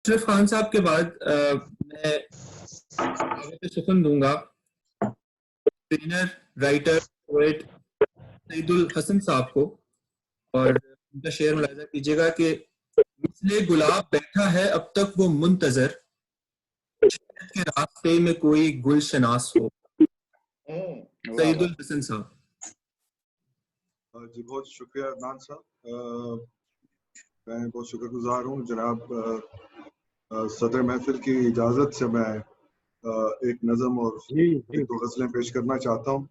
अशरफ खान साहब के बाद मैं दावत सुखन दूंगा trainer, writer, poet Saeedul Hasan साहब को। और उनका शेर मुलाहिजा कीजिएगा कि मिसले गुलाब बैठा है अब तक वो मुंतजर, के रास्ते में कोई गुलशनास हो। सईदुल हसन साहब। जी बहुत शुक्रिया अदनान साहब। मैं बहुत शुक्रगुजार हूँ जनाब सदर महफिल की इजाज़त से मैं एक नज़म और एक दो गज़लें पेश करना चाहता हूँ।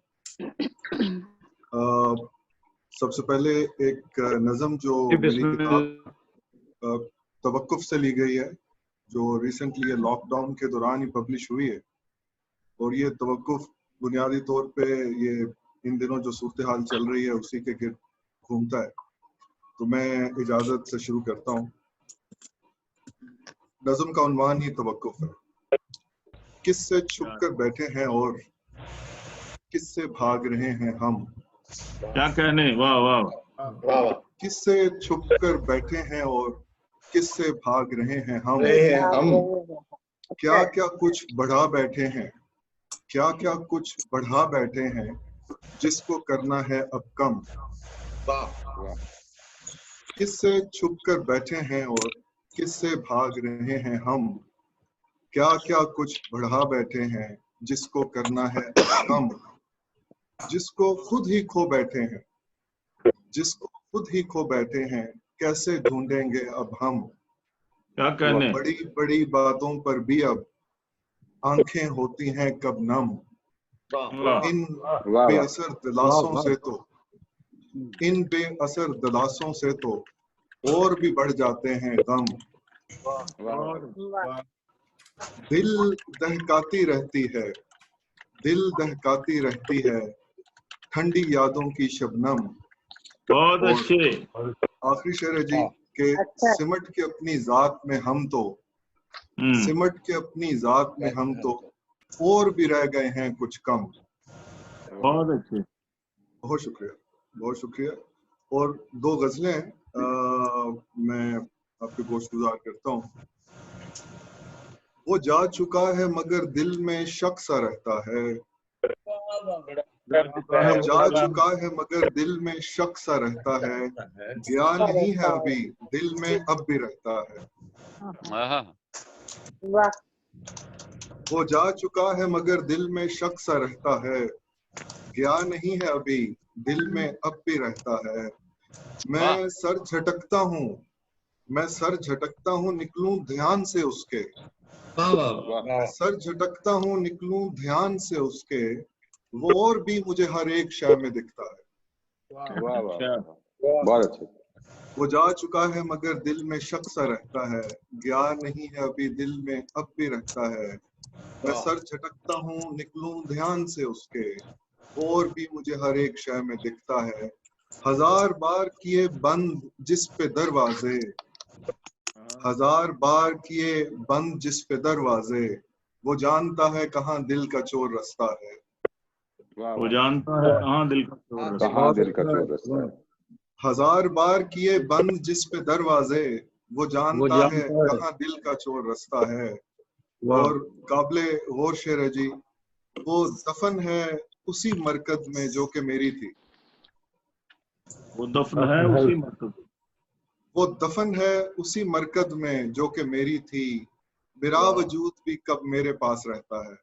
सबसे पहले एक नज़म जो मेरी किताब तवक्कुफ से ली गई है, जो रिसेंटली लॉकडाउन के दौरान ही पब्लिश हुई है। और ये तवक्कुफ बुनियादी तौर पे ये इन दिनों जो सूरत हाल चल रही है उसी के गिर्द घूमता है। तो मैं इजाज़त से शुरू करता हूँ। नज़म का उन्वान ही तवक्कुफ है। किससे छुप कर बैठे हैं और किससे भाग रहे हैं हम। क्या कहने, वाह वाह। किससे छुप कर बैठे हैं और किससे भाग रहे हैं हम। क्या क्या कुछ बढ़ा बैठे हैं, क्या क्या कुछ बढ़ा बैठे हैं, जिसको करना है अब कम। किससे छुप कर बैठे हैं और किससे भाग रहे हैं हम। क्या क्या कुछ बढ़ा बैठे हैं, जिसको करना है अब कम। जिसको खुद ही खो बैठे हैं, जिसको खुद ही खो बैठे हैं, कैसे ढूंढेंगे अब हम। क्या कहने। बड़ी बड़ी बातों पर भी अब आंखें होती हैं कब नम। इन बेअसर दिलासों से तो, इन बेअसर दिलासों से तो और भी बढ़ जाते हैं गम। दिल दहकाती रहती है, दिल दहकाती रहती है ठंडी यादों की शबनम। बहुत अच्छे। आखिरी शेर है जी के सिमट के अपनी जात में हम तो, सिमट के अपनी जात में हम तो और भी रह गए हैं कुछ कम। बहुत अच्छे। बहुत शुक्रिया, बहुत शुक्रिया। और दो गजलें मैं आपके गोशगुजार करता हूँ। वो जा चुका है मगर दिल में शक सा रहता है। जा चुका है मगर दिल में शक सा रहता है। गया नहीं है अभी दिल में अब भी रहता है। वो जा चुका है मगर दिल में शक सा रहता है। गया नहीं है अभी दिल में अब भी रहता है। मैं सर झटकता हूँ, मैं सर झटकता हूँ निकलूं ध्यान से उसके। सर झटकता हूँ निकलूं ध्यान से उसके, वो और भी मुझे हर एक शय में दिखता है। बहुत अच्छे। वो जा चुका है मगर दिल में शक सा रहता है। गया नहीं है अभी दिल में अब भी रहता है। मैं सर झटकता हूँ निकलूं ध्यान से उसके, और भी मुझे हर एक शय में दिखता है। हजार बार किए बंद जिस पे दरवाजे, हजार बार किए बंद जिस पे दरवाजे, वो जानता है कहाँ दिल का चोर रास्ता है। वो जानता है कहाँ दिल का चोर रास्ता है। हजार बार किए बंद जिस पे दरवाजे, वो जानता है कहाँ दिल का चोर रास्ता है। और काबिले गौर शेर है जी, वो दफन है उसी मरकज में जो कि मेरी थी। वो दफन है उसी मरकज, वो दफन है उसी मरकज में जो कि मेरी थी। मेरा वजूद भी कब मेरे पास रहता है।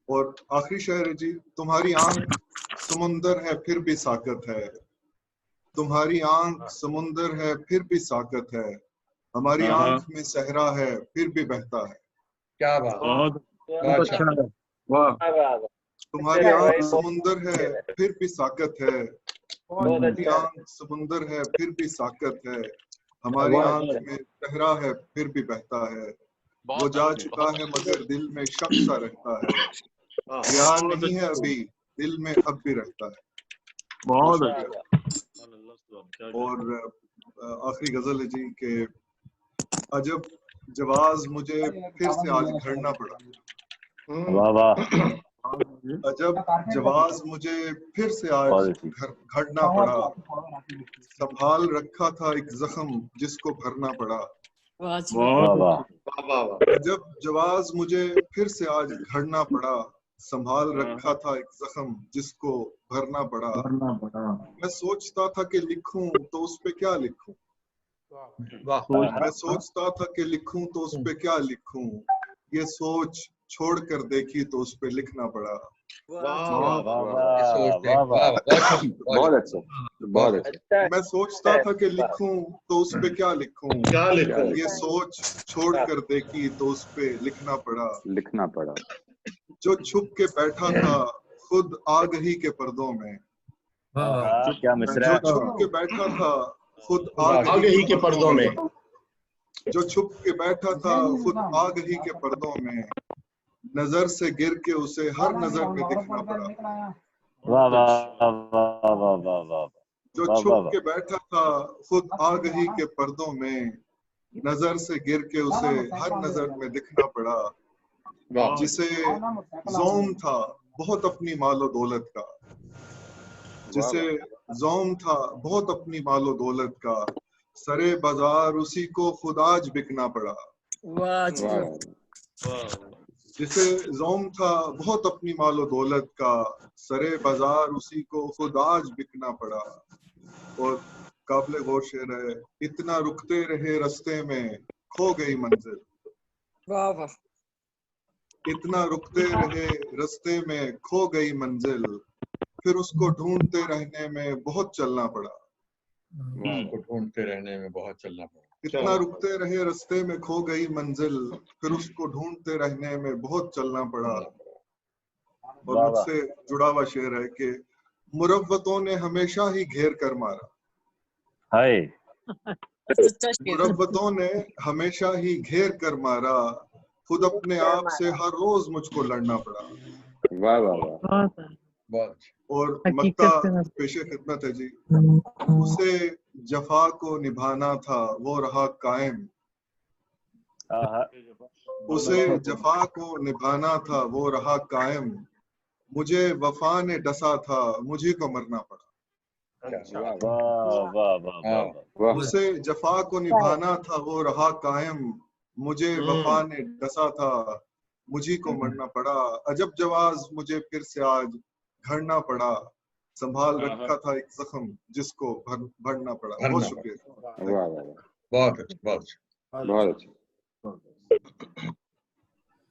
और आखिरी शेर है जी, तुम्हारी आंख समुंदर है फिर भी साकत है। तुम्हारी आंख समुंदर है फिर भी साकत है। हमारी आंख में सहरा है फिर भी बहता है। क्या बात, बहुत अच्छा। वाह। तुम्हारी आंख समुंदर है फिर भी साकत है। तुम्हारी आंख समुंदर है फिर भी साकत है। हमारी आंख में सहरा है फिर भी बहता है। वो जा चुका है मगर दिल में शक सा रहता है। गया नहीं है अभी दिल में अब भी रहता है। बहुत अच्छा। और आखिरी गजल है जी के अजब जवाज मुझे फिर से आज घड़ना पड़ा। वाह वाह। अजब जवाज मुझे फिर से आज घड़ना पड़ा, संभाल रखा था एक जख्म जिसको भरना पड़ा। अजब जवाज मुझे फिर से आज घड़ना पड़ा, संभाल रखा था एक जख्म जिसको भरना पड़ा। मैं सोचता था कि लिखूं तो उस पे क्या लिखूं, मैं सोचता था कि लिखूं तो उस पे क्या लिखूं, ये सोच छोड़ कर देखी तो उस पे लिखना पड़ा। बहुत अच्छा, बहुत अच्छा। मैं सोचता था कि लिखूं तो उस पे क्या लिखूं, ये सोच छोड़ कर देखी तो उस पे लिखना पड़ा। जो छुप के बैठा था खुद आग ही के पर्दों में, क्या मिसरा जो है। छुप के बैठा था खुद आग ही के पर्दों में, जो छुप के बैठा था खुद आग ही के पर्दों में, नजर से गिर के उसे हर नजर में दिखना पड़ा। वाह वाह वाह वाह वाह वाह। जो छुप के बैठा था खुद आग ही के पर्दों में, नजर से गिर के उसे हर नजर में दिखना पड़ा। जिसे ज़ौम था बहुत अपनी मालो दौलत का, जिसे ज़ौम था बहुत अपनी मालो दौलत का, सरे बाजार उसी को खुद आज बिकना पड़ा। जिसे ज़ौम था बहुत अपनी मालो दौलत का, सरे बाजार उसी को खुद आज बिकना पड़ा। और काबिल गौर शेर है, इतना रुकते रहे रास्ते में खो गई मंजिल, इतना रुकते रहे रास्ते में खो गई मंजिल, फिर उसको ढूंढते रहने में बहुत चलना पड़ा। इतना रुकते रहे रास्ते में खो गई मंजिल, फिर उसको ढूंढते रहने में बहुत चलना पड़ा। और मुझसे जुड़ा हुआ शेर है कि मुरव्वतों ने हमेशा ही घेर कर मारा, मुरव्वतों ने हमेशा ही घेर कर मारा, खुद अपने आप से हर रोज मुझको लड़ना पड़ा। वाह वाह वाह। और मक्ता पेशे खिदमत है जी। उसे जफा को निभाना था वो रहा कायम, उसे जफा को निभाना था वो रहा कायम, मुझे वफा ने डसा था मुझे को मरना पड़ा। उसे जफा को निभाना था वो रहा कायम, मुझे वफा ने डसा था मुझे को मरना पड़ा। अजब जवाज मुझे फिर से आज घड़ना पड़ा, संभाल रखा था एक जख्म जिसको भरना पड़ा। बहुत शुक्रिया। बहुत अच्छा।